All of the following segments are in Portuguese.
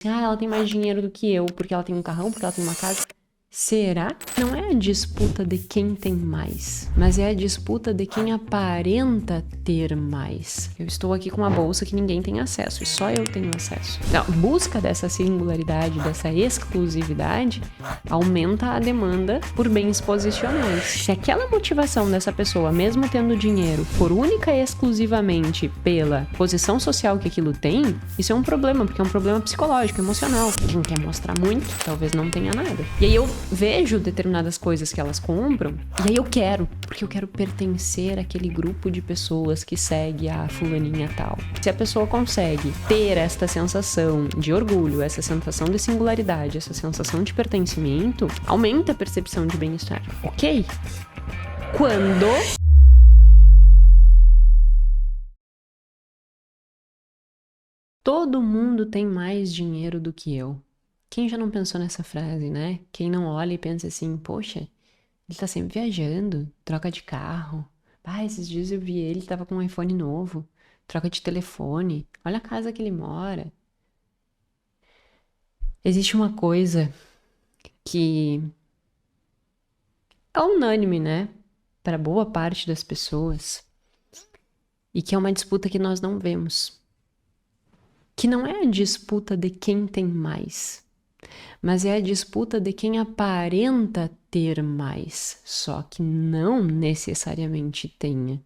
ela tem mais dinheiro do que eu, porque ela tem um carrão, porque ela tem uma casa. Será? Não é a disputa de quem tem mais, mas é a disputa de quem aparenta ter mais. Eu estou aqui com uma bolsa que ninguém tem acesso, e só eu tenho acesso. Então, a busca dessa singularidade, dessa exclusividade, aumenta a demanda por bens posicionais. Se aquela motivação dessa pessoa, mesmo tendo dinheiro, for única e exclusivamente pela posição social que aquilo tem, isso é um problema, porque é um problema psicológico, emocional. Quem quer mostrar muito, talvez não tenha nada. E aí eu vejo determinadas coisas que elas compram, e aí eu quero, porque eu quero pertencer àquele grupo de pessoas que segue a fulaninha tal. Se a pessoa consegue ter esta sensação de orgulho, essa sensação de singularidade, essa sensação de pertencimento, aumenta a percepção de bem-estar. Ok? Quando todo mundo tem mais dinheiro do que eu. Quem já não pensou nessa frase, né? Quem não olha e pensa assim, poxa, ele tá sempre viajando, troca de carro. Esses dias eu vi ele tava com um iPhone novo, troca de telefone, olha a casa que ele mora. Existe uma coisa que é unânime, né? Para boa parte das pessoas, e que é uma disputa que nós não vemos. Que não é a disputa de quem tem mais, mas é a disputa de quem aparenta ter mais, só que não necessariamente tenha.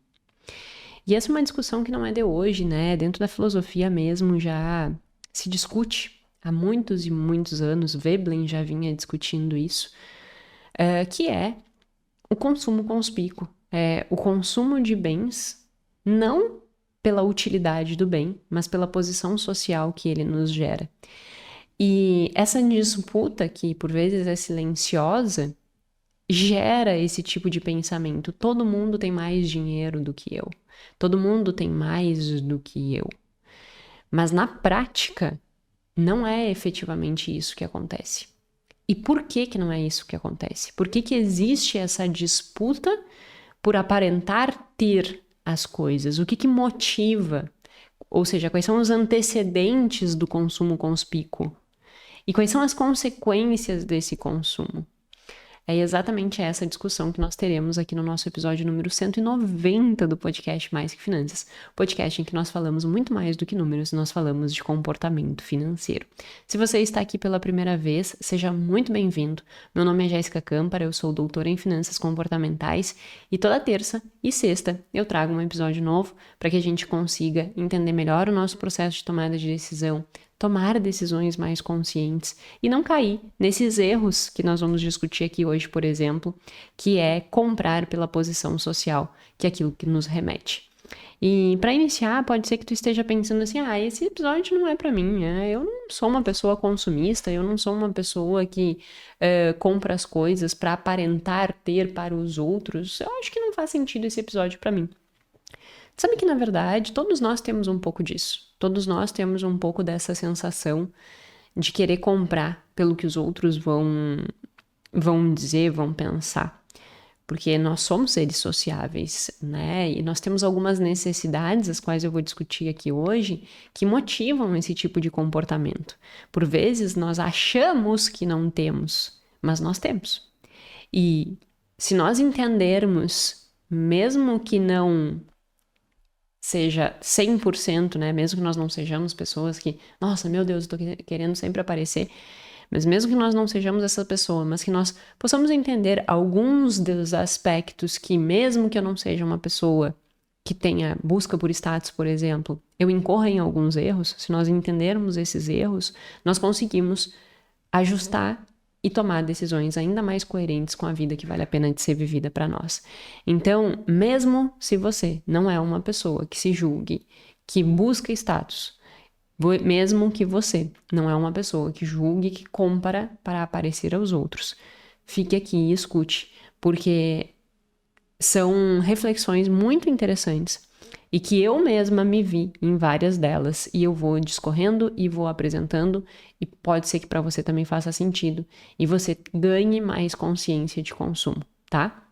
E essa é uma discussão que não é de hoje, né? Dentro da filosofia mesmo já se discute há muitos e muitos anos. Veblen já vinha discutindo isso, que é o consumo conspícuo. É o consumo de bens, não pela utilidade do bem, mas pela posição social que ele nos gera. E essa disputa, que por vezes é silenciosa, gera esse tipo de pensamento. Todo mundo tem mais dinheiro do que eu. Todo mundo tem mais do que eu. Mas na prática, não é efetivamente isso que acontece. E por que que não é isso que acontece? Por que que existe essa disputa por aparentar ter as coisas? O que que motiva? Ou seja, quais são os antecedentes do consumo conspícuo? E quais são as consequências desse consumo? É exatamente essa discussão que nós teremos aqui no nosso episódio número 190 do podcast Mais que Finanças, podcast em que nós falamos muito mais do que números, nós falamos de comportamento financeiro. Se você está aqui pela primeira vez, seja muito bem-vindo. Meu nome é Jéssica Câmpara, eu sou doutora em Finanças Comportamentais e toda terça e sexta eu trago um episódio novo para que a gente consiga entender melhor o nosso processo de tomada de decisão, tomar decisões mais conscientes e não cair nesses erros que nós vamos discutir aqui hoje, por exemplo, que é comprar pela posição social, que é aquilo que nos remete. E para iniciar, pode ser que tu esteja pensando assim, esse episódio não é para mim, eu não sou uma pessoa consumista, eu não sou uma pessoa que compra as coisas para aparentar ter para os outros, eu acho que não faz sentido esse episódio para mim. Sabe que, na verdade, todos nós temos um pouco disso. Todos nós temos um pouco dessa sensação de querer comprar pelo que os outros vão dizer, vão pensar. Porque nós somos seres sociáveis, né? E nós temos algumas necessidades, as quais eu vou discutir aqui hoje, que motivam esse tipo de comportamento. Por vezes, nós achamos que não temos, mas nós temos. E se nós entendermos, mesmo que não seja 100%, né? Mesmo que nós não sejamos pessoas que, nossa, meu Deus, eu tô querendo sempre aparecer. Mas mesmo que nós não sejamos essa pessoa, mas que nós possamos entender alguns dos aspectos que, mesmo que eu não seja uma pessoa que tenha busca por status, por exemplo, eu incorra em alguns erros, se nós entendermos esses erros, nós conseguimos ajustar e tomar decisões ainda mais coerentes com a vida que vale a pena de ser vivida para nós. Então, mesmo se você não é uma pessoa que se julgue, que busca status, mesmo que você não é uma pessoa que julgue, que compra para aparecer aos outros, fique aqui e escute, porque são reflexões muito interessantes e que eu mesma me vi em várias delas e eu vou discorrendo e vou apresentando e pode ser que para você também faça sentido e você ganhe mais consciência de consumo, tá?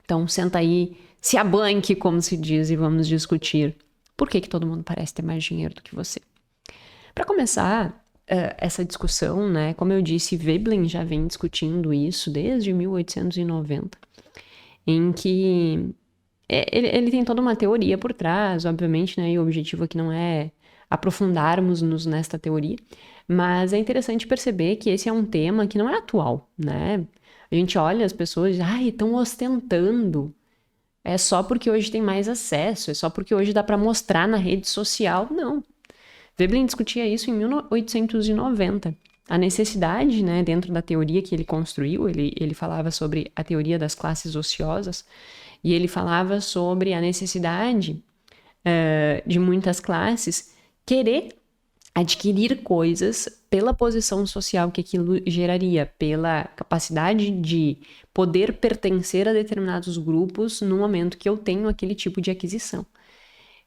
Então senta aí, se abanque, como se diz, e vamos discutir por que todo mundo parece ter mais dinheiro do que você. Para começar, essa discussão, né? Como eu disse, Veblen já vem discutindo isso desde 1890, em que ele tem toda uma teoria por trás, obviamente, né? E o objetivo aqui não é aprofundarmos-nos nesta teoria, mas é interessante perceber que esse é um tema que não é atual, né? A gente olha as pessoas, estão ostentando. É só porque hoje tem mais acesso, é só porque hoje dá para mostrar na rede social. Não. Veblen discutia isso em 1890. A necessidade, né, dentro da teoria que ele construiu, ele falava sobre a teoria das classes ociosas, e ele falava sobre a necessidade de muitas classes querer adquirir coisas pela posição social que aquilo geraria, pela capacidade de poder pertencer a determinados grupos no momento que eu tenho aquele tipo de aquisição.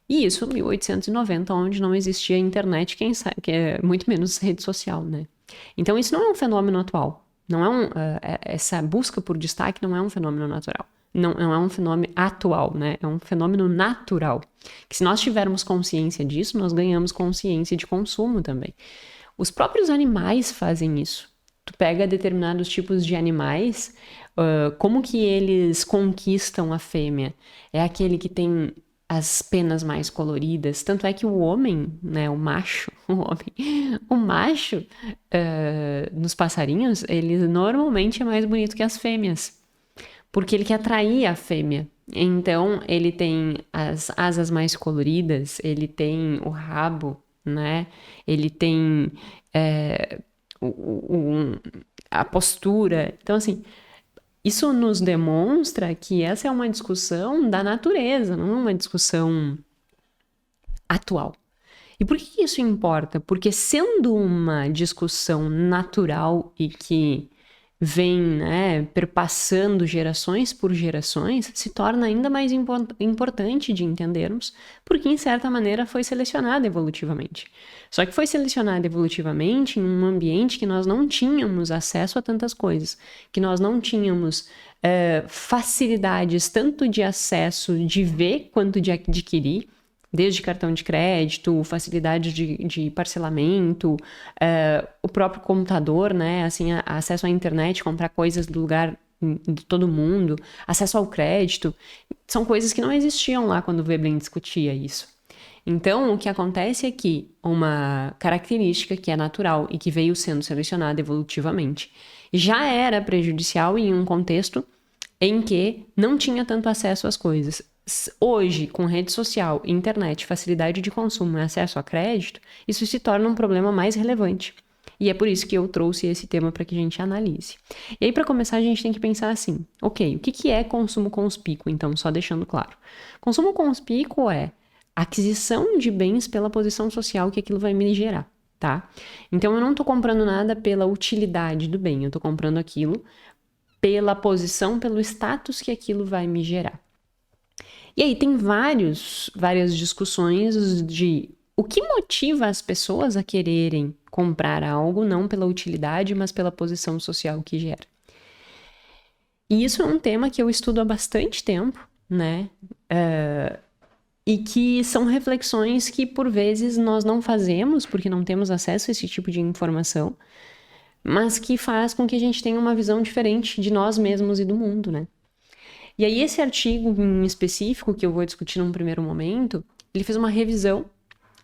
E isso em 1890, onde não existia internet, quem sabe, que é muito menos rede social, né? Então isso não é um fenômeno atual. Não é essa busca por destaque não é um fenômeno natural. Não é um fenômeno atual, né? É um fenômeno natural. Que se nós tivermos consciência disso, nós ganhamos consciência de consumo também. Os próprios animais fazem isso. Tu pega determinados tipos de animais, como que eles conquistam a fêmea? É aquele que tem as penas mais coloridas. Tanto é que o homem, né, o macho, nos passarinhos, ele normalmente é mais bonito que as fêmeas. Porque ele quer atrair a fêmea. Então, ele tem as asas mais coloridas, ele tem o rabo, né? Ele tem a postura. Então, assim, isso nos demonstra que essa é uma discussão da natureza, não é uma discussão atual. E por que isso importa? Porque sendo uma discussão natural e que vem, né, perpassando gerações por gerações, se torna ainda mais importante de entendermos, porque em certa maneira foi selecionada evolutivamente. Só que foi selecionada evolutivamente em um ambiente que nós não tínhamos acesso a tantas coisas, que nós não tínhamos facilidades tanto de acesso de ver quanto de adquirir, desde cartão de crédito, facilidade de parcelamento, o próprio computador, né? Assim, acesso à internet, comprar coisas do lugar de todo mundo, acesso ao crédito, são coisas que não existiam lá quando o Veblen discutia isso. Então, o que acontece é que uma característica que é natural e que veio sendo selecionada evolutivamente já era prejudicial em um contexto em que não tinha tanto acesso às coisas. Hoje, com rede social, internet, facilidade de consumo e acesso a crédito, isso se torna um problema mais relevante. E é por isso que eu trouxe esse tema para que a gente analise. E aí, para começar, a gente tem que pensar assim, ok, o que é consumo conspícuo? Então, só deixando claro. Consumo conspícuo é aquisição de bens pela posição social que aquilo vai me gerar, tá? Então, eu não estou comprando nada pela utilidade do bem, eu estou comprando aquilo pela posição, pelo status que aquilo vai me gerar. E aí tem várias discussões de o que motiva as pessoas a quererem comprar algo, não pela utilidade, mas pela posição social que gera. E isso é um tema que eu estudo há bastante tempo, né? E que são reflexões que, por vezes, nós não fazemos, porque não temos acesso a esse tipo de informação, mas que faz com que a gente tenha uma visão diferente de nós mesmos e do mundo, né? E aí esse artigo em específico, que eu vou discutir num primeiro momento, ele fez uma revisão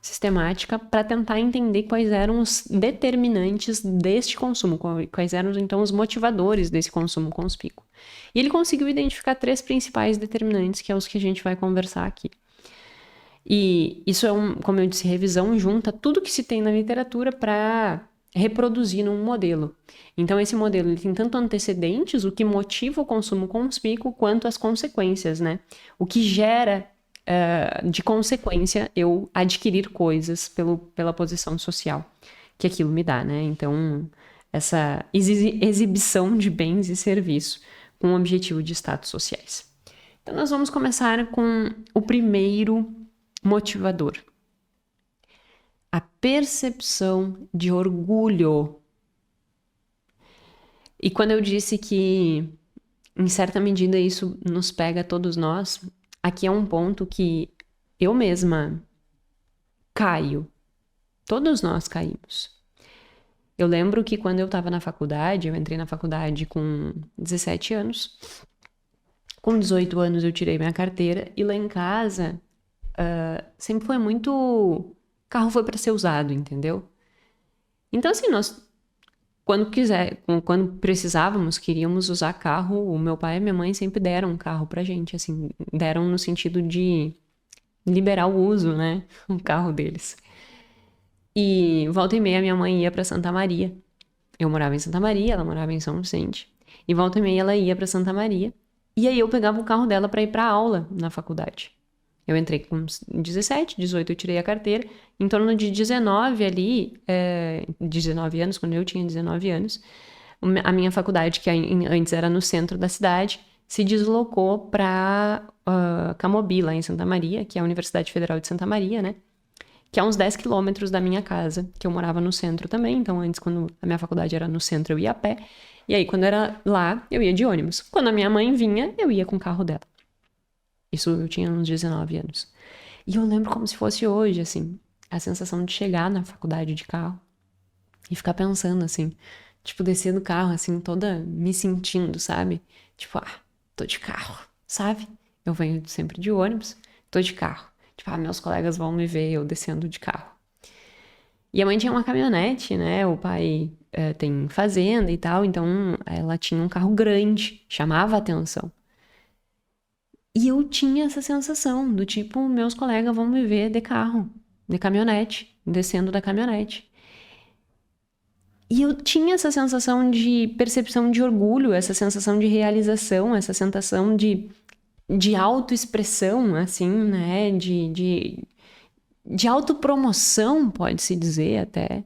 sistemática para tentar entender quais eram os determinantes deste consumo, quais eram então os motivadores desse consumo conspícuo. E ele conseguiu identificar 3 principais determinantes, que é os que a gente vai conversar aqui. E isso é, como eu disse, revisão junta tudo que se tem na literatura para reproduzir num modelo. Então, esse modelo ele tem tanto antecedentes, o que motiva o consumo conspícuo, quanto as consequências, né? O que gera de consequência eu adquirir coisas pela posição social que aquilo me dá, né? Então, essa exibição de bens e serviços com o objetivo de status sociais. Então, nós vamos começar com o primeiro motivador. A percepção de orgulho. E quando eu disse que, em certa medida, isso nos pega a todos nós, aqui é um ponto que eu mesma caio. Todos nós caímos. Eu lembro que quando eu tava na faculdade, eu entrei na faculdade com 17 anos. Com 18 anos eu tirei minha carteira e lá em casa sempre foi muito... Carro foi para ser usado, entendeu? Então, assim, nós, quando precisávamos, queríamos usar carro, o meu pai e minha mãe sempre deram um carro pra gente, assim, deram no sentido de liberar o uso, né? O carro deles. E volta e meia minha mãe ia pra Santa Maria. Eu morava em Santa Maria, ela morava em São Vicente. E volta e meia ela ia pra Santa Maria. E aí eu pegava o carro dela pra ir pra aula na faculdade. Eu entrei com 17, 18 eu tirei a carteira. Em torno de 19 ali, 19 anos, quando eu tinha 19 anos, a minha faculdade, que antes era no centro da cidade, se deslocou para Camobi, lá em Santa Maria, que é a Universidade Federal de Santa Maria, né? Que é uns 10 quilômetros da minha casa, que eu morava no centro também. Então, antes, quando a minha faculdade era no centro, eu ia a pé. E aí, quando era lá, eu ia de ônibus. Quando a minha mãe vinha, eu ia com o carro dela. Isso eu tinha uns 19 anos. E eu lembro como se fosse hoje, assim, a sensação de chegar na faculdade de carro e ficar pensando, assim, tipo, descer do carro, assim, toda me sentindo, sabe? Tipo, tô de carro, sabe? Eu venho sempre de ônibus, tô de carro. Tipo, meus colegas vão me ver eu descendo de carro. E a mãe tinha uma caminhonete, né? O pai tem fazenda e tal, então ela tinha um carro grande, chamava a atenção. E eu tinha essa sensação do tipo, meus colegas vão me ver de carro, de caminhonete, descendo da caminhonete. E eu tinha essa sensação de percepção de orgulho, essa sensação de realização, essa sensação de autoexpressão, assim, né? De autopromoção, pode-se dizer até.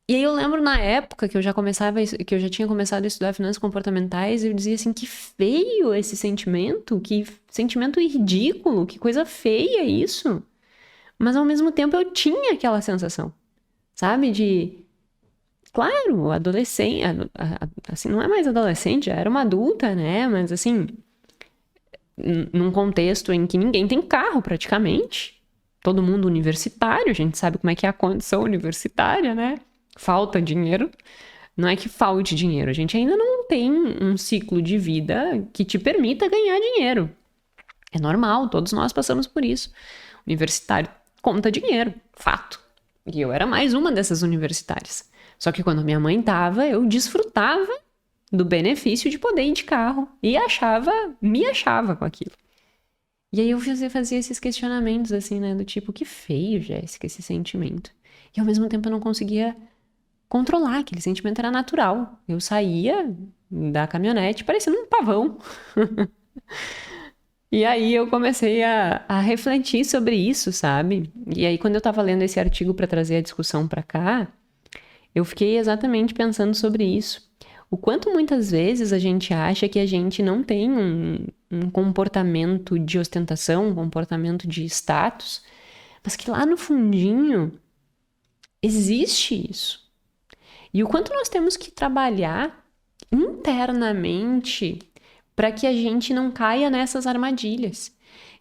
E aí eu lembro na época que eu já tinha começado a estudar finanças comportamentais, eu dizia assim, que feio esse sentimento, que sentimento ridículo, que coisa feia isso. Mas ao mesmo tempo eu tinha aquela sensação, sabe? Claro, adolescente, assim, não é mais adolescente, já era uma adulta, né? Mas assim, num contexto em que ninguém tem carro praticamente, todo mundo universitário, a gente sabe como é que é a condição universitária, né? Falta dinheiro. Não é que falte dinheiro, a gente ainda não tem um ciclo de vida que te permita ganhar dinheiro. É normal, todos nós passamos por isso. Universitário conta dinheiro, fato. E eu era mais uma dessas universitárias. Só que quando minha mãe tava, eu desfrutava do benefício de poder ir de carro. E me achava com aquilo. E aí eu fazia esses questionamentos, assim, né? Do tipo, que feio, Jéssica, esse sentimento. E ao mesmo tempo eu não conseguia controlar, aquele sentimento era natural. Eu saía da caminhonete parecendo um pavão. E aí eu comecei a refletir sobre isso, sabe? E aí quando eu tava lendo esse artigo para trazer a discussão para cá, eu fiquei exatamente pensando sobre isso. O quanto muitas vezes a gente acha que a gente não tem um comportamento de ostentação, um comportamento de status, mas que lá no fundinho existe isso. E o quanto nós temos que trabalhar internamente para que a gente não caia nessas armadilhas.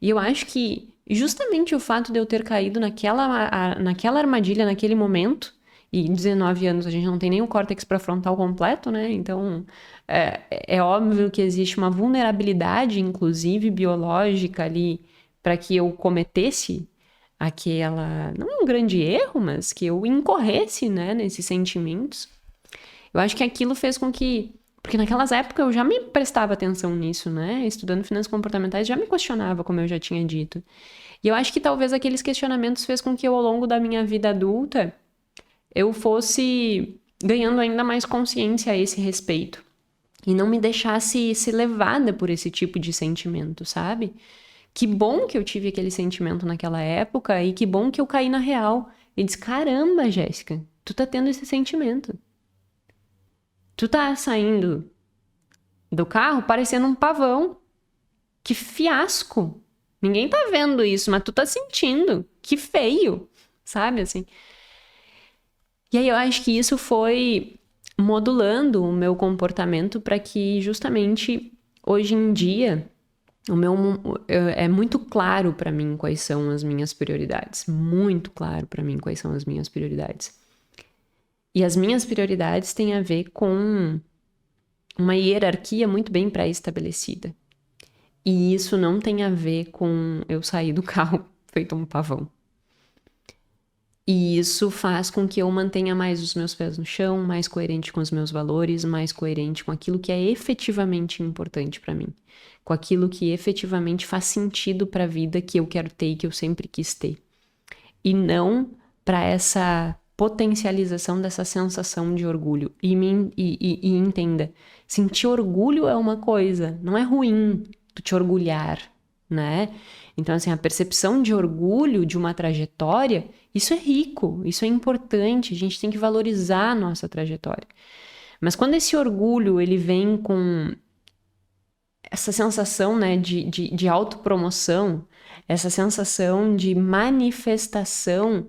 E eu acho que justamente o fato de eu ter caído naquela armadilha naquele momento, e em 19 anos a gente não tem nem o córtex pré-frontal completo, né? Então é óbvio que existe uma vulnerabilidade, inclusive biológica ali, para que eu cometesse não um grande erro, mas que eu incorresse, né, nesses sentimentos. Eu acho que aquilo fez com que... Porque naquelas épocas eu já me prestava atenção nisso, né? Estudando finanças comportamentais, já me questionava, como eu já tinha dito. E eu acho que talvez aqueles questionamentos fez com que eu, ao longo da minha vida adulta, eu fosse ganhando ainda mais consciência a esse respeito. E não me deixasse ser levada por esse tipo de sentimento, sabe? Que bom que eu tive aquele sentimento naquela época e que bom que eu caí na real. E disse, caramba, Jéssica, tu tá tendo esse sentimento. Tu tá saindo do carro parecendo um pavão. Que fiasco. Ninguém tá vendo isso, mas tu tá sentindo. Que feio, sabe, assim. E aí eu acho que isso foi modulando o meu comportamento para que justamente hoje em dia é muito claro para mim quais são as minhas prioridades. Muito claro para mim quais são as minhas prioridades. E as minhas prioridades têm a ver com uma hierarquia muito bem pré-estabelecida. E isso não tem a ver com eu sair do carro feito um pavão. E isso faz com que eu mantenha mais os meus pés no chão, mais coerente com os meus valores, mais coerente com aquilo que é efetivamente importante para mim, com aquilo que efetivamente faz sentido para a vida que eu quero ter e que eu sempre quis ter. E não para essa potencialização dessa sensação de orgulho. E entenda, sentir orgulho é uma coisa, não é ruim tu te orgulhar, né? Então, assim, a percepção de orgulho de uma trajetória, isso é rico, isso é importante, a gente tem que valorizar a nossa trajetória. Mas quando esse orgulho, ele vem com essa sensação, né, de autopromoção, essa sensação de manifestação,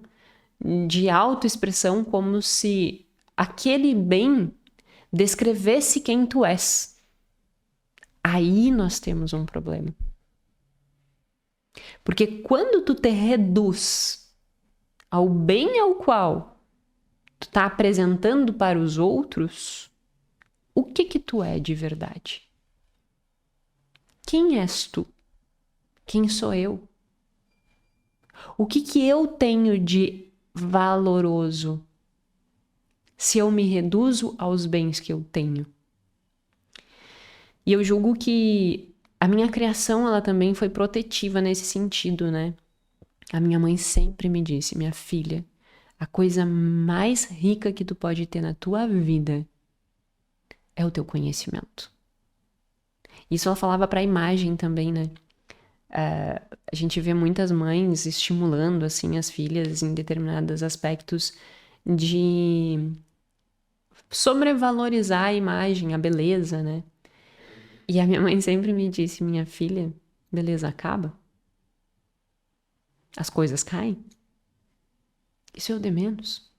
de autoexpressão, como se aquele bem descrevesse quem tu és. Aí nós temos um problema. Porque quando tu te reduz ao bem ao qual tu tá apresentando para os outros, o que tu é de verdade? Quem és tu? Quem sou eu? O que eu tenho de valoroso se eu me reduzo aos bens que eu tenho? E eu julgo que a minha criação, ela também foi protetiva nesse sentido, né? A minha mãe sempre me disse, minha filha, a coisa mais rica que tu pode ter na tua vida é o teu conhecimento. Isso ela falava para a imagem também, né? A gente vê muitas mães estimulando, assim, as filhas em determinados aspectos de sobrevalorizar a imagem, a beleza, né? E a minha mãe sempre me disse, minha filha, beleza acaba? As coisas caem? Isso é o de menos.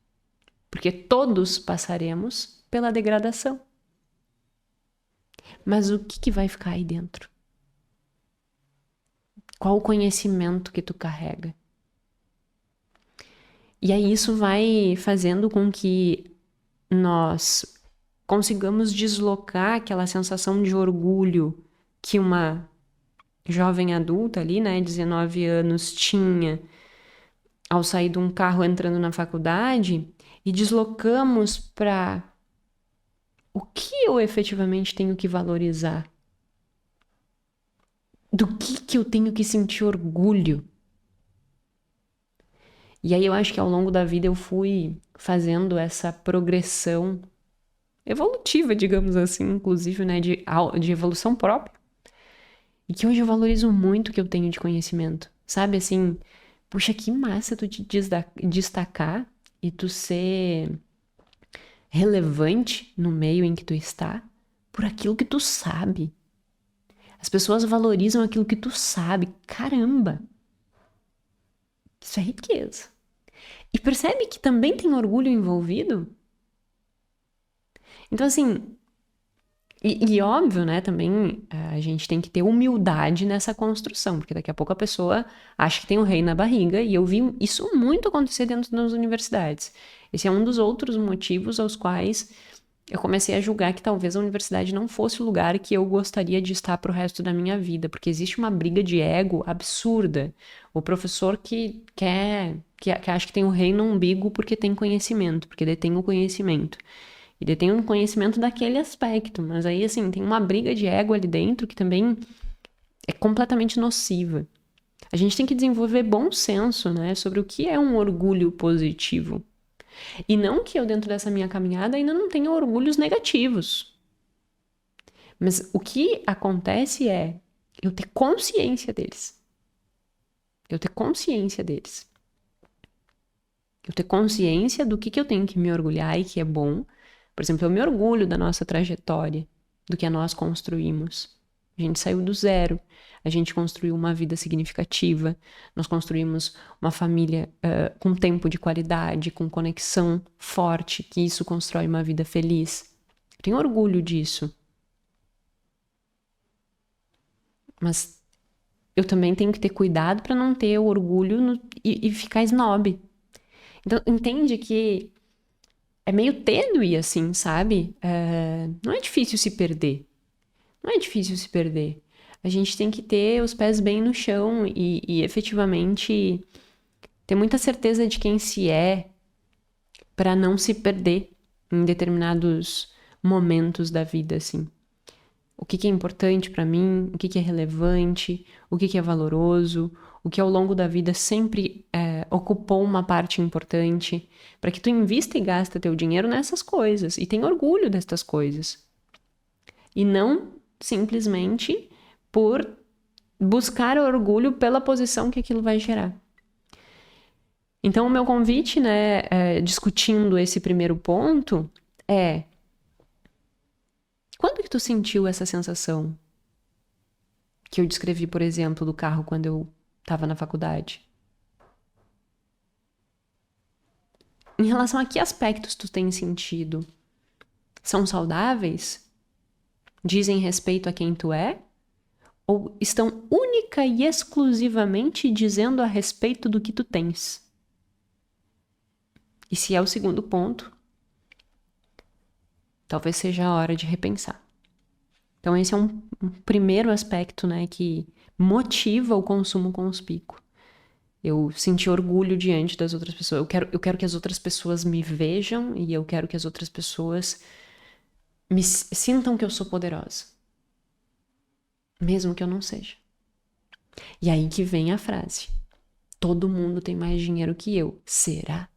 Porque todos passaremos pela degradação. Mas o que vai ficar aí dentro? Qual o conhecimento que tu carrega? E aí isso vai fazendo com que nós consigamos deslocar aquela sensação de orgulho que uma jovem adulta ali, né, 19 anos, tinha ao sair de um carro entrando na faculdade, e deslocamos para o que eu efetivamente tenho que valorizar? Do que eu tenho que sentir orgulho? E aí eu acho que ao longo da vida eu fui fazendo essa progressão evolutiva, digamos assim, inclusive, né, de evolução própria. E que hoje eu valorizo muito o que eu tenho de conhecimento. Sabe, assim, puxa, que massa tu te destacar e tu ser relevante no meio em que tu está por aquilo que tu sabe. As pessoas valorizam aquilo que tu sabe. Caramba! Isso é riqueza. E percebe que também tem orgulho envolvido? Então, assim, e óbvio, né, também a gente tem que ter humildade nessa construção, porque daqui a pouco a pessoa acha que tem um rei na barriga, e eu vi isso muito acontecer dentro das universidades. Esse é um dos outros motivos aos quais eu comecei a julgar que talvez a universidade não fosse o lugar que eu gostaria de estar pro resto da minha vida, porque existe uma briga de ego absurda. O professor que acha que tem um rei no umbigo porque tem conhecimento, porque detém o conhecimento. E detém um conhecimento daquele aspecto, mas aí, assim, tem uma briga de ego ali dentro que também é completamente nociva. A gente tem que desenvolver bom senso, né, sobre o que é um orgulho positivo. E não que eu, dentro dessa minha caminhada, ainda não tenha orgulhos negativos. Mas o que acontece é eu ter consciência deles. Eu ter consciência deles. Eu ter consciência do que eu tenho que me orgulhar e que é bom. Por exemplo, eu me orgulho da nossa trajetória, do que nós construímos. A gente saiu do zero, a gente construiu uma vida significativa, nós construímos uma família com tempo de qualidade, com conexão forte, que isso constrói uma vida feliz. Eu tenho orgulho disso. Mas eu também tenho que ter cuidado para não ter o orgulho e ficar snob. Então, entende que é meio tênue, assim, sabe? Não é difícil se perder. Não é difícil se perder. A gente tem que ter os pés bem no chão e efetivamente ter muita certeza de quem se é para não se perder em determinados momentos da vida, assim. O que é importante para mim, o que é relevante, o que é valoroso, o que ao longo da vida sempre ocupou uma parte importante, para que tu invista e gasta teu dinheiro nessas coisas e tenha orgulho destas coisas. E não simplesmente por buscar orgulho pela posição que aquilo vai gerar. Então, o meu convite, né, discutindo esse primeiro ponto, é: quando que tu sentiu essa sensação que eu descrevi, por exemplo, do carro quando eu estava na faculdade? Em relação a que aspectos tu tem sentido? São saudáveis? Dizem respeito a quem tu é? Ou estão única e exclusivamente dizendo a respeito do que tu tens? E se é o segundo ponto, talvez seja a hora de repensar. Então esse é um primeiro aspecto, né, que motiva o consumo conspícuo. Eu senti orgulho diante das outras pessoas. Eu quero que as outras pessoas me vejam e eu quero que as outras pessoas me sintam que eu sou poderosa. Mesmo que eu não seja. E aí que vem a frase: todo mundo tem mais dinheiro que eu. Será?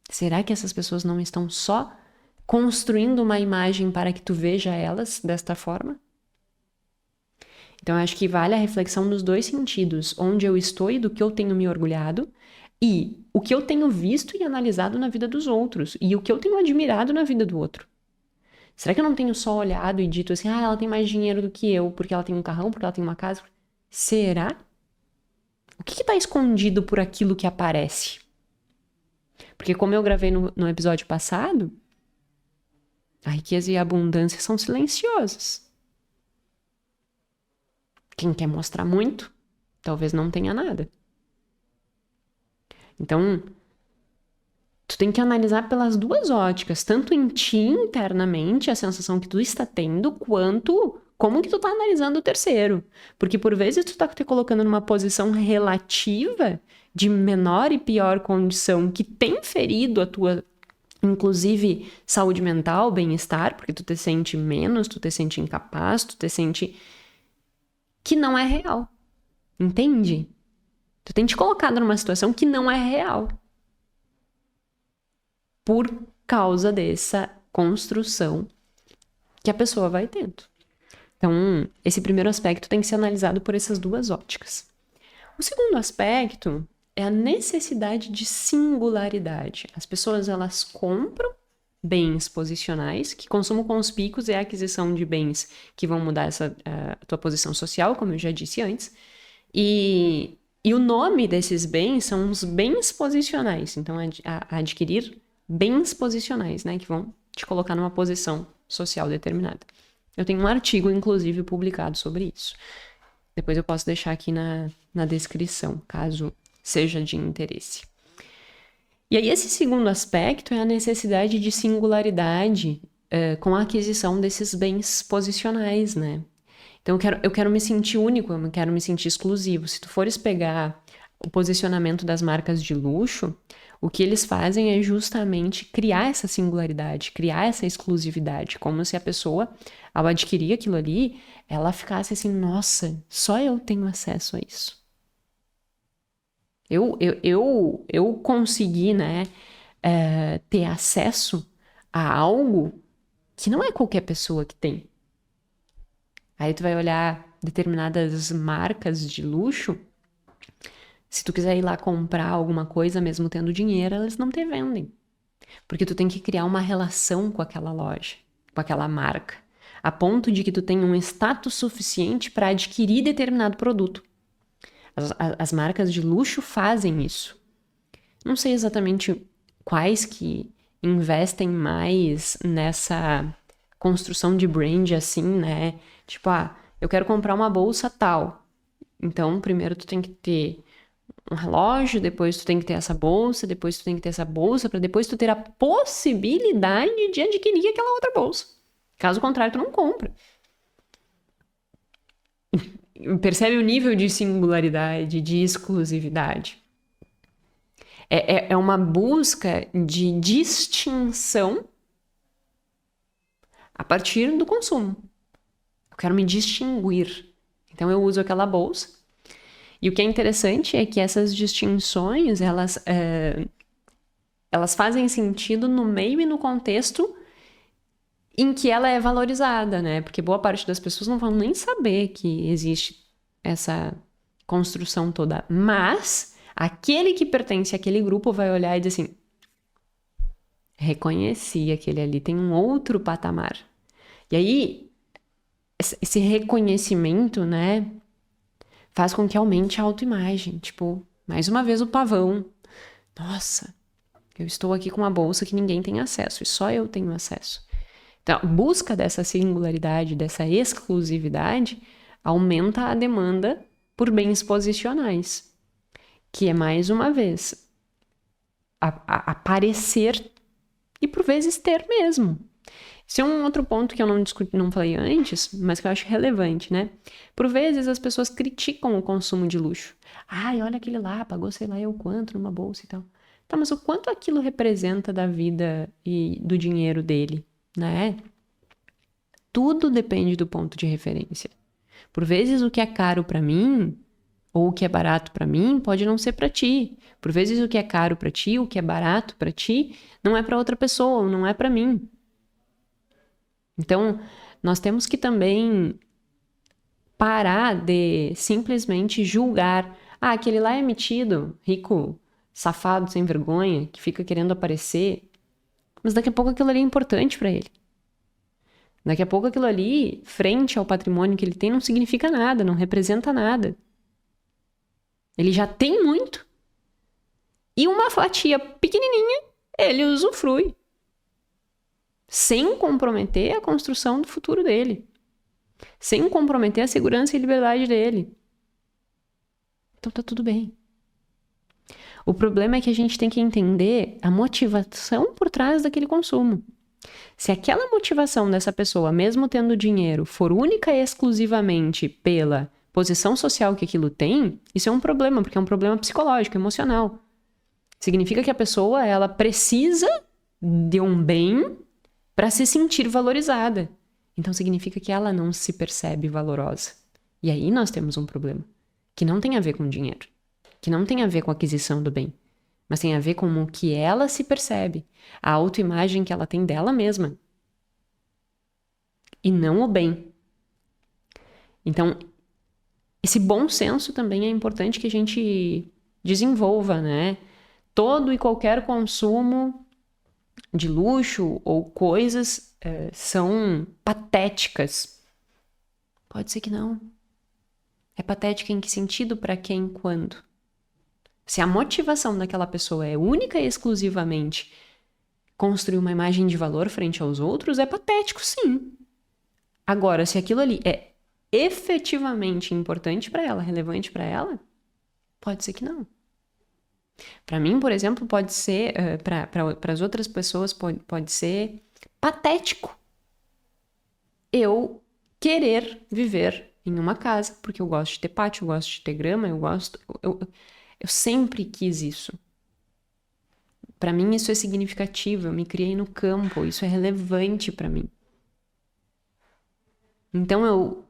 Será que essas pessoas não estão só construindo uma imagem para que tu veja elas desta forma? Então, eu acho que vale a reflexão nos dois sentidos: onde eu estou e do que eu tenho me orgulhado, e o que eu tenho visto e analisado na vida dos outros, e o que eu tenho admirado na vida do outro. Será que eu não tenho só olhado e dito assim: ela tem mais dinheiro do que eu, porque ela tem um carrão, porque ela tem uma casa? Será? O que está escondido por aquilo que aparece? Porque como eu gravei no episódio passado, a riqueza e a abundância são silenciosas. Quem quer mostrar muito, talvez não tenha nada. Então, tu tem que analisar pelas duas óticas, tanto em ti internamente, a sensação que tu está tendo, quanto como que tu tá analisando o terceiro. Porque por vezes tu tá te colocando numa posição relativa de menor e pior condição que tem ferido a tua, inclusive, saúde mental, bem-estar, porque tu te sente menos, tu te sente incapaz, tu te sente que não é real. Entende? Tu tem te colocado numa situação que não é real. Por causa dessa construção que a pessoa vai tendo. Então, esse primeiro aspecto tem que ser analisado por essas duas óticas. O segundo aspecto é a necessidade de singularidade. As pessoas, elas compram bens posicionais, que consumo conspícuos é a aquisição de bens que vão mudar a tua posição social, como eu já disse antes, e o nome desses bens são os bens posicionais. Então, adquirir bens posicionais, né, que vão te colocar numa posição social determinada. Eu tenho um artigo, inclusive, publicado sobre isso. Depois eu posso deixar aqui na descrição, caso seja de interesse. E aí, esse segundo aspecto é a necessidade de singularidade com a aquisição desses bens posicionais, né? Então, eu quero me sentir único, eu quero me sentir exclusivo. Se tu fores pegar o posicionamento das marcas de luxo, o que eles fazem é justamente criar essa singularidade, criar essa exclusividade, como se a pessoa, ao adquirir aquilo ali, ela ficasse assim: nossa, só eu tenho acesso a isso. Eu consegui, né, ter acesso a algo que não é qualquer pessoa que tem. Aí tu vai olhar determinadas marcas de luxo, se tu quiser ir lá comprar alguma coisa mesmo tendo dinheiro, elas não te vendem. Porque tu tem que criar uma relação com aquela loja, com aquela marca, a ponto de que tu tenha um status suficiente para adquirir determinado produto. As marcas de luxo fazem isso. Não sei exatamente quais que investem mais nessa construção de brand assim, né? Tipo, eu quero comprar uma bolsa tal. Então, primeiro tu tem que ter um relógio, depois tu tem que ter essa bolsa, depois tu tem que ter essa bolsa, para depois tu ter a possibilidade de adquirir aquela outra bolsa. Caso contrário, tu não compra. Percebe o nível de singularidade, de exclusividade? É uma busca de distinção a partir do consumo. Eu quero me distinguir. Então eu uso aquela bolsa. E o que é interessante é que essas distinções, elas fazem sentido no meio e no contexto em que ela é valorizada, né? Porque boa parte das pessoas não vão nem saber que existe essa construção toda. Mas aquele que pertence àquele grupo vai olhar e dizer assim: reconheci aquele ali, tem um outro patamar. E aí, esse reconhecimento, né, faz com que aumente a autoimagem. Tipo, mais uma vez o pavão. Nossa, eu estou aqui com uma bolsa que ninguém tem acesso e só eu tenho acesso. Então, a busca dessa singularidade, dessa exclusividade, aumenta a demanda por bens posicionais, que é, mais uma vez, aparecer e, por vezes, ter mesmo. Esse é um outro ponto que eu não falei antes, mas que eu acho relevante, né? Por vezes, as pessoas criticam o consumo de luxo. Ai, olha aquele lá, pagou sei lá eu quanto numa bolsa e tal. Tá, mas o quanto aquilo representa da vida e do dinheiro dele, né? Tudo depende do ponto de referência. Por vezes, o que é caro para mim, ou o que é barato para mim, pode não ser para ti. Por vezes, o que é caro para ti, o que é barato para ti, não é para outra pessoa, ou não é para mim. Então, nós temos que também parar de simplesmente julgar. Ah, aquele lá é metido, rico, safado, sem vergonha, que fica querendo aparecer. Mas daqui a pouco aquilo ali é importante para ele. Daqui a pouco aquilo ali, frente ao patrimônio que ele tem, não significa nada, não representa nada. Ele já tem muito. E uma fatia pequenininha, ele usufrui. Sem comprometer a construção do futuro dele. Sem comprometer a segurança e liberdade dele. Então tá tudo bem. O problema é que a gente tem que entender a motivação por trás daquele consumo. Se aquela motivação dessa pessoa, mesmo tendo dinheiro, for única e exclusivamente pela posição social que aquilo tem, isso é um problema, porque é um problema psicológico, emocional. Significa que a pessoa, ela precisa de um bem para se sentir valorizada. Então significa que ela não se percebe valorosa. E aí nós temos um problema, que não tem a ver com dinheiro, que não tem a ver com a aquisição do bem, mas tem a ver com o que ela se percebe, a autoimagem que ela tem dela mesma. E não o bem. Então, esse bom senso também é importante que a gente desenvolva, né? Todo e qualquer consumo de luxo ou coisas são patéticas. Pode ser que não. É patética em que sentido, para quem, quando? Se a motivação daquela pessoa é única e exclusivamente construir uma imagem de valor frente aos outros, é patético, sim. Agora, se aquilo ali é efetivamente importante para ela, relevante para ela, pode ser que não. Para mim, por exemplo, pode ser, para as outras pessoas, pode ser patético eu querer viver em uma casa, porque eu gosto de ter pátio, eu gosto de ter grama, eu sempre quis isso. Para mim isso é significativo, eu me criei no campo, isso é relevante para mim. Então eu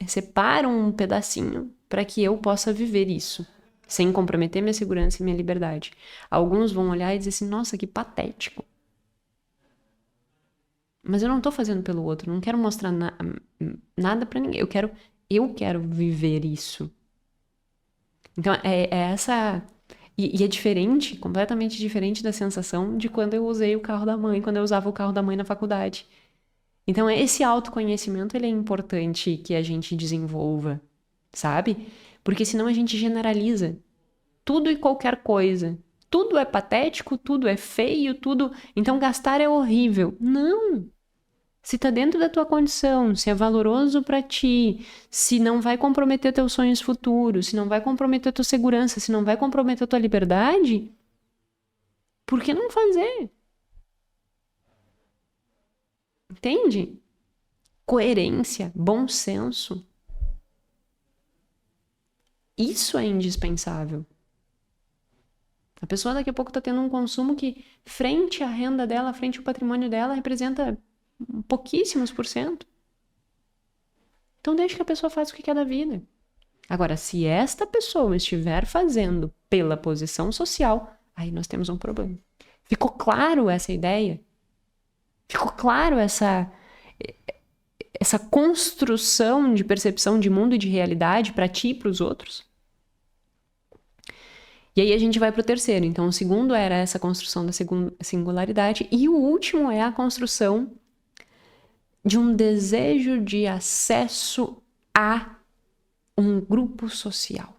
separo um pedacinho para que eu possa viver isso, sem comprometer minha segurança e minha liberdade. Alguns vão olhar e dizer assim, nossa, que patético. Mas eu não tô fazendo pelo outro, não quero mostrar nada para ninguém. Eu quero viver isso. Então é essa... E é diferente, completamente diferente da sensação de quando eu usei o carro da mãe, quando eu usava o carro da mãe na faculdade. Então, esse autoconhecimento, ele é importante que a gente desenvolva, sabe? Porque senão a gente generaliza tudo e qualquer coisa. Tudo é patético, tudo é feio, tudo... Então, gastar é horrível. Não! Se tá dentro da tua condição, se é valoroso para ti, se não vai comprometer teus sonhos futuros, se não vai comprometer tua segurança, se não vai comprometer tua liberdade, por que não fazer? Entende? Coerência, bom senso. Isso é indispensável. A pessoa daqui a pouco tá tendo um consumo que, frente à renda dela, frente ao patrimônio dela, representa pouquíssimos %. Então deixa que a pessoa faça o que quer da vida. Agora, se esta pessoa estiver fazendo pela posição social, aí nós temos um problema. Ficou claro essa ideia? Ficou claro essa construção de percepção de mundo e de realidade para ti e para os outros? E aí a gente vai para o terceiro. Então, o segundo era essa construção da singularidade. E o último é a construção de um desejo de acesso a um grupo social.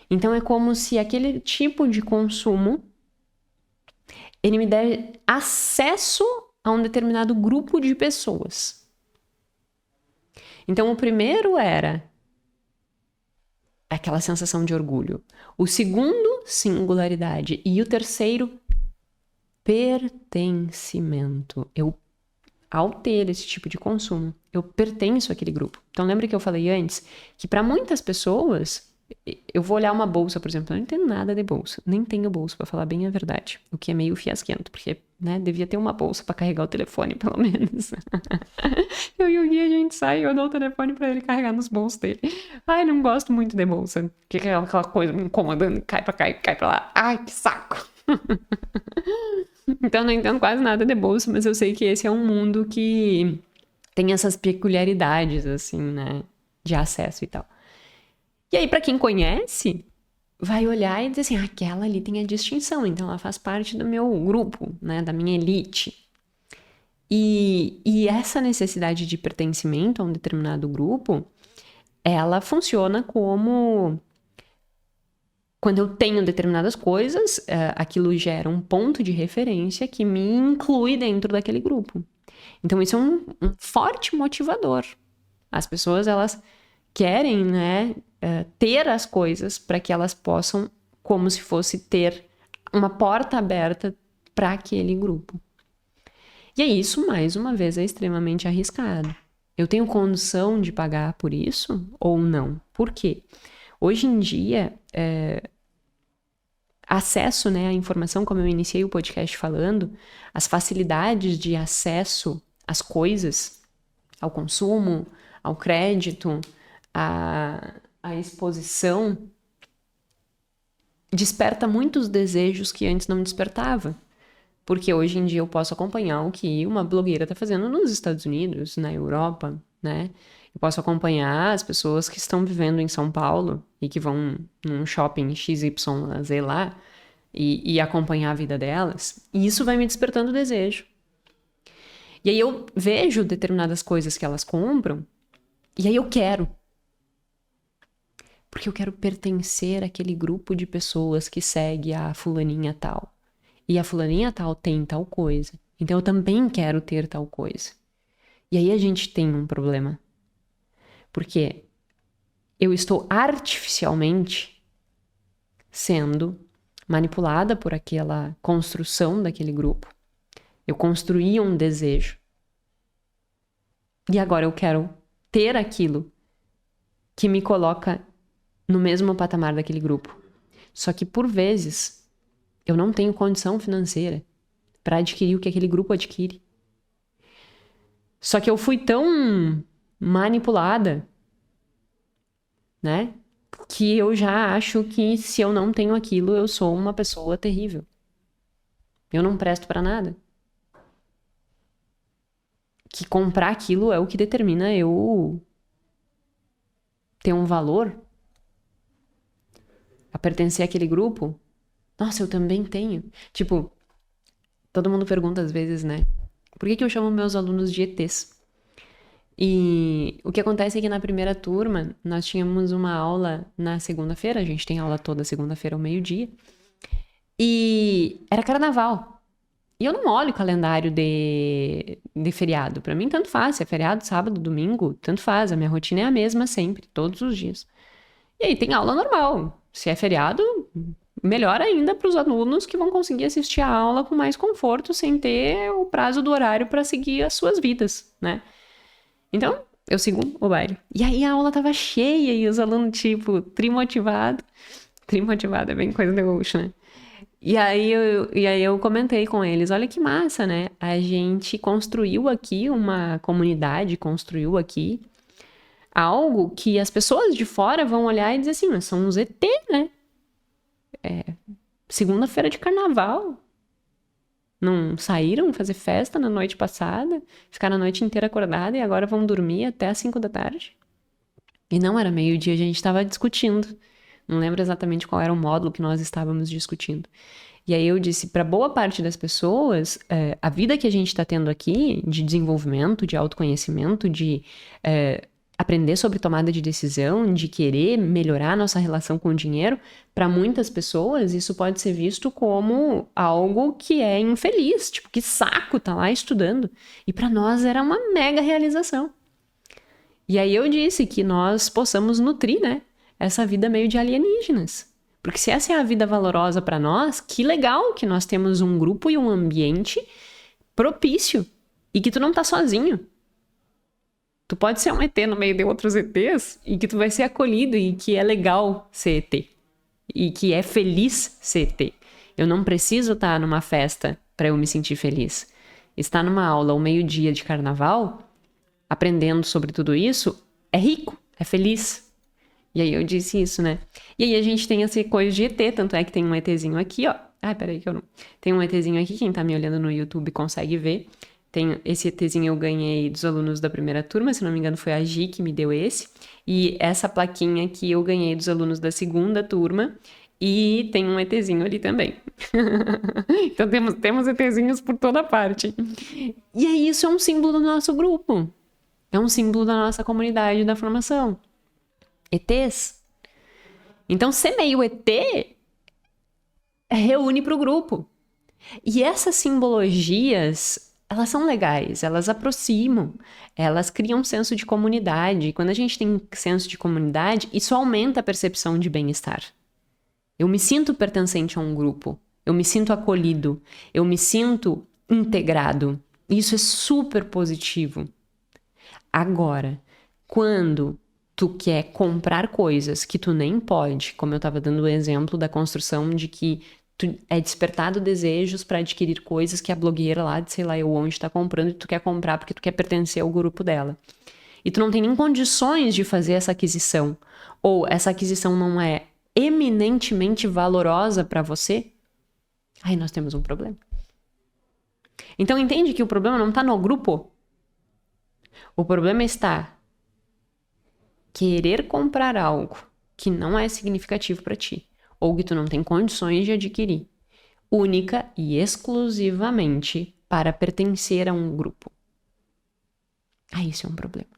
Então, é como se aquele tipo de consumo ele me der acesso a um determinado grupo de pessoas. Então, o primeiro era aquela sensação de orgulho. O segundo, singularidade. E o terceiro, pertencimento. Ao ter esse tipo de consumo, eu pertenço àquele grupo. Então, lembra que eu falei antes que para muitas pessoas, eu vou olhar uma bolsa, por exemplo, eu não entendo nada de bolsa, nem tenho bolsa, para falar bem a verdade, o que é meio fiasquento, porque, né, devia ter uma bolsa para carregar o telefone, pelo menos. Eu e o Gui, a gente sai, eu dou o telefone para ele carregar nos bolsos dele. Ai, não gosto muito de bolsa, que é aquela coisa me incomodando, cai para cá e cai para lá. Ai, que saco! Então, não entendo quase nada de bolsa, mas eu sei que esse é um mundo que tem essas peculiaridades, assim, né, de acesso e tal. E aí, para quem conhece, vai olhar e dizer assim, aquela ali tem a distinção, então ela faz parte do meu grupo, né, da minha elite. E essa necessidade de pertencimento a um determinado grupo, ela funciona como... Quando eu tenho determinadas coisas, aquilo gera um ponto de referência que me inclui dentro daquele grupo. Então, isso é um forte motivador. As pessoas, elas querem, né, ter as coisas para que elas possam, como se fosse ter uma porta aberta para aquele grupo. E é isso, mais uma vez, é extremamente arriscado. Eu tenho condição de pagar por isso ou não? Por quê? Hoje em dia, acesso, né, à informação, como eu iniciei o podcast falando, as facilidades de acesso às coisas, ao consumo, ao crédito, à exposição, desperta muitos desejos que antes não despertava. Porque hoje em dia eu posso acompanhar o que uma blogueira está fazendo nos Estados Unidos, na Europa, né? Eu posso acompanhar as pessoas que estão vivendo em São Paulo e que vão num shopping XYZ lá e acompanhar a vida delas. E isso vai me despertando desejo. E aí eu vejo determinadas coisas que elas compram e aí eu quero. Porque eu quero pertencer àquele grupo de pessoas que segue a fulaninha tal. E a fulaninha tal tem tal coisa. Então eu também quero ter tal coisa. E aí a gente tem um problema. Porque eu estou artificialmente sendo manipulada por aquela construção daquele grupo. Eu construí um desejo. E agora eu quero ter aquilo que me coloca no mesmo patamar daquele grupo. Só que, por vezes, eu não tenho condição financeira para adquirir o que aquele grupo adquire. Só que eu fui tão manipulada, né? Que eu já acho que se eu não tenho aquilo, eu sou uma pessoa terrível. Eu não presto para nada. Que comprar aquilo é o que determina eu ter um valor. A pertencer àquele grupo. Nossa, eu também tenho. Tipo, todo mundo pergunta às vezes, né? Por que eu chamo meus alunos de ETs? E o que acontece é que na primeira turma, nós tínhamos uma aula na segunda-feira, a gente tem aula toda segunda-feira ao meio-dia, e era carnaval. E eu não olho o calendário de feriado. Pra mim, tanto faz. Se é feriado, sábado, domingo, tanto faz. A minha rotina é a mesma sempre, todos os dias. E aí tem aula normal. Se é feriado, melhor ainda para os alunos que vão conseguir assistir a aula com mais conforto, sem ter o prazo do horário para seguir as suas vidas, né? Então, eu sigo o baile. E aí a aula tava cheia e os alunos, tipo, trimotivado. Trimotivado é bem coisa de gaúcho, né? E aí eu comentei com eles, olha que massa, né? A gente construiu aqui uma comunidade, construiu aqui algo que as pessoas de fora vão olhar e dizer assim, mas são uns ET, né? Segunda-feira de carnaval. Não saíram fazer festa na noite passada, ficaram a noite inteira acordada e agora vão dormir até as 5 da tarde. E não era meio-dia, a gente estava discutindo. Não lembro exatamente qual era o módulo que nós estávamos discutindo. E aí eu disse, para boa parte das pessoas, a vida que a gente está tendo aqui, de desenvolvimento, de autoconhecimento, de aprender sobre tomada de decisão, de querer melhorar nossa relação com o dinheiro, para muitas pessoas isso pode ser visto como algo que é infeliz, tipo, que saco, tá lá estudando. E para nós era uma mega realização. E aí eu disse que nós possamos nutrir, né, essa vida meio de alienígenas. Porque se essa é a vida valorosa para nós, que legal que nós temos um grupo e um ambiente propício e que tu não tá sozinho. Tu pode ser um ET no meio de outros ETs e que tu vai ser acolhido e que é legal ser ET. E que é feliz ser ET. Eu não preciso estar numa festa para eu me sentir feliz. Estar numa aula ao meio-dia de carnaval, aprendendo sobre tudo isso, é rico, é feliz. E aí eu disse isso, né? E aí a gente tem essa coisa de ET, tanto é que tem um ETzinho aqui, ó. Ai, peraí que eu não... Tem um ETzinho aqui, quem tá me olhando no YouTube consegue ver. Tem esse ETzinho eu ganhei dos alunos da primeira turma, se não me engano foi a Gi que me deu esse. E essa plaquinha aqui eu ganhei dos alunos da segunda turma. E tem um ETzinho ali também. Então temos ETzinhos por toda parte. E aí isso é um símbolo do nosso grupo. É um símbolo da nossa comunidade da formação. ETs. Então ser meio ET reúne para o grupo. E essas simbologias... elas são legais, elas aproximam, elas criam um senso de comunidade. E quando a gente tem senso de comunidade, isso aumenta a percepção de bem-estar. Eu me sinto pertencente a um grupo, eu me sinto acolhido, eu me sinto integrado. Isso é super positivo. Agora, quando tu quer comprar coisas que tu nem pode, como eu estava dando o exemplo da construção de que tu é despertado desejos para adquirir coisas que a blogueira lá de sei lá eu onde está comprando e tu quer comprar porque tu quer pertencer ao grupo dela. E tu não tem nem condições de fazer essa aquisição, ou essa aquisição não é eminentemente valorosa para você, aí nós temos um problema. Então entende que o problema não está no grupo. O problema está querer comprar algo que não é significativo para ti, ou que tu não tem condições de adquirir, única e exclusivamente para pertencer a um grupo. Aí isso é um problema.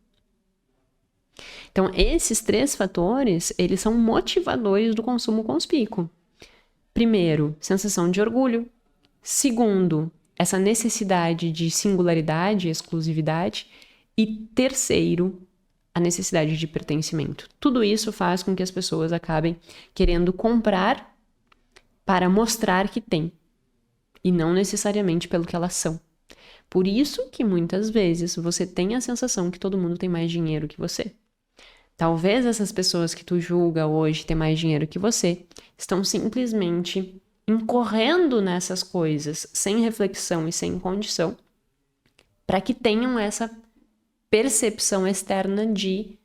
Então, esses 3 fatores, eles são motivadores do consumo conspícuo. Primeiro, sensação de orgulho. Segundo, essa necessidade de singularidade, exclusividade. E terceiro, a necessidade de pertencimento. Tudo isso faz com que as pessoas acabem querendo comprar para mostrar que tem, e não necessariamente pelo que elas são. Por isso que muitas vezes você tem a sensação que todo mundo tem mais dinheiro que você. Talvez essas pessoas que tu julga hoje ter mais dinheiro que você estão simplesmente incorrendo nessas coisas sem reflexão e sem condição para que tenham essa percepção externa de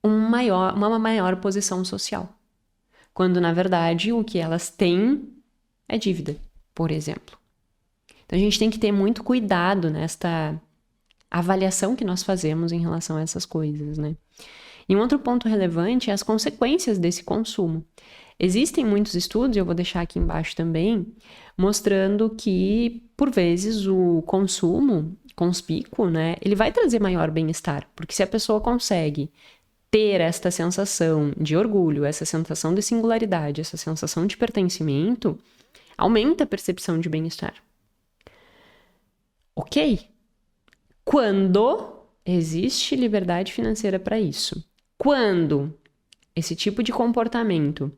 uma maior posição social. Quando, na verdade, o que elas têm é dívida, por exemplo. Então, a gente tem que ter muito cuidado nesta avaliação que nós fazemos em relação a essas coisas, né? E um outro ponto relevante é as consequências desse consumo. Existem muitos estudos, eu vou deixar aqui embaixo também, mostrando que, por vezes, o consumo conspícuo, né, ele vai trazer maior bem-estar, porque se a pessoa consegue ter esta sensação de orgulho, essa sensação de singularidade, essa sensação de pertencimento, aumenta a percepção de bem-estar. Ok? Quando existe liberdade financeira para isso. Quando esse tipo de comportamento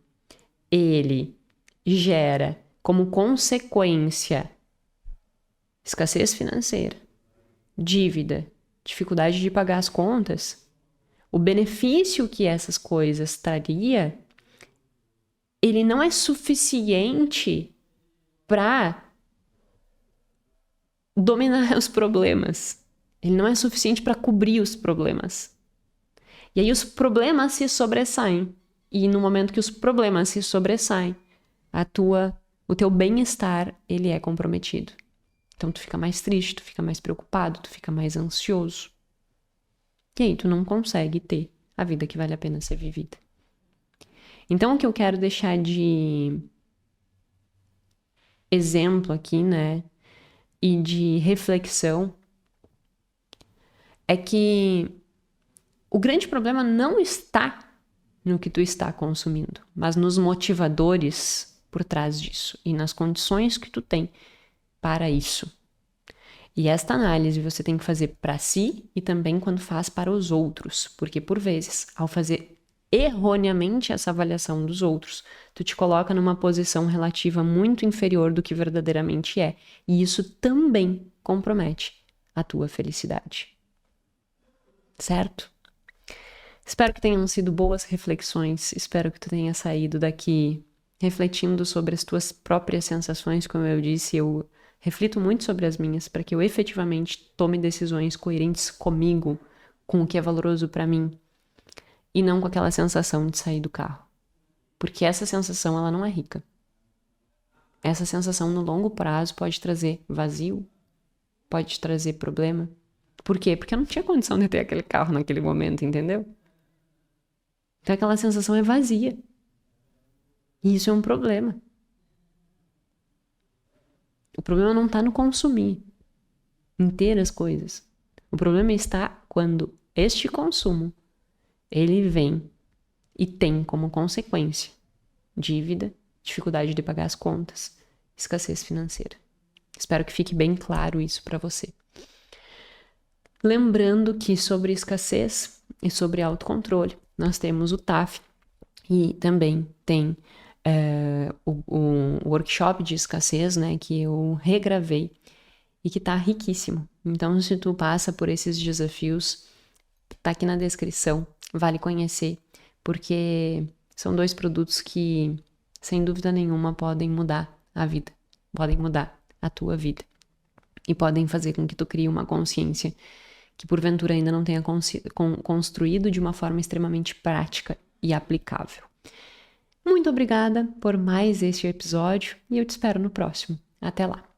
ele gera como consequência escassez financeira, dívida, dificuldade de pagar as contas, o benefício que essas coisas traria, ele não é suficiente para dominar os problemas. Ele não é suficiente para cobrir os problemas. E aí os problemas se sobressaem. E no momento que os problemas se sobressaem, o teu bem-estar, ele é comprometido. Então tu fica mais triste, tu fica mais preocupado, tu fica mais ansioso. E aí tu não consegue ter a vida que vale a pena ser vivida. Então o que eu quero deixar de exemplo aqui, né, e de reflexão é que o grande problema não está no que tu está consumindo, mas nos motivadores por trás disso e nas condições que tu tem para isso. E esta análise você tem que fazer para si e também quando faz para os outros, porque por vezes, ao fazer erroneamente essa avaliação dos outros, tu te coloca numa posição relativa muito inferior do que verdadeiramente é, e isso também compromete a tua felicidade. Certo? Espero que tenham sido boas reflexões, espero que tu tenha saído daqui refletindo sobre as tuas próprias sensações, como eu disse, eu reflito muito sobre as minhas para que eu efetivamente tome decisões coerentes comigo, com o que é valoroso para mim, e não com aquela sensação de sair do carro. Porque essa sensação, ela não é rica. Essa sensação no longo prazo pode trazer vazio, pode trazer problema. Por quê? Porque eu não tinha condição de ter aquele carro naquele momento, entendeu? Então aquela sensação é vazia. E isso é um problema. O problema não está no consumir, em ter as coisas. O problema está quando este consumo, ele vem e tem como consequência dívida, dificuldade de pagar as contas, escassez financeira. Espero que fique bem claro isso para você. Lembrando que sobre escassez e sobre autocontrole, nós temos o TAF e também tem o workshop de escassez, né, que eu regravei e que tá riquíssimo. Então, se tu passa por esses desafios, tá aqui na descrição, vale conhecer, porque são 2 produtos que, sem dúvida nenhuma, podem mudar a vida, podem mudar a tua vida e podem fazer com que tu crie uma consciência que porventura ainda não tenha construído de uma forma extremamente prática e aplicável. Muito obrigada por mais este episódio e eu te espero no próximo. Até lá!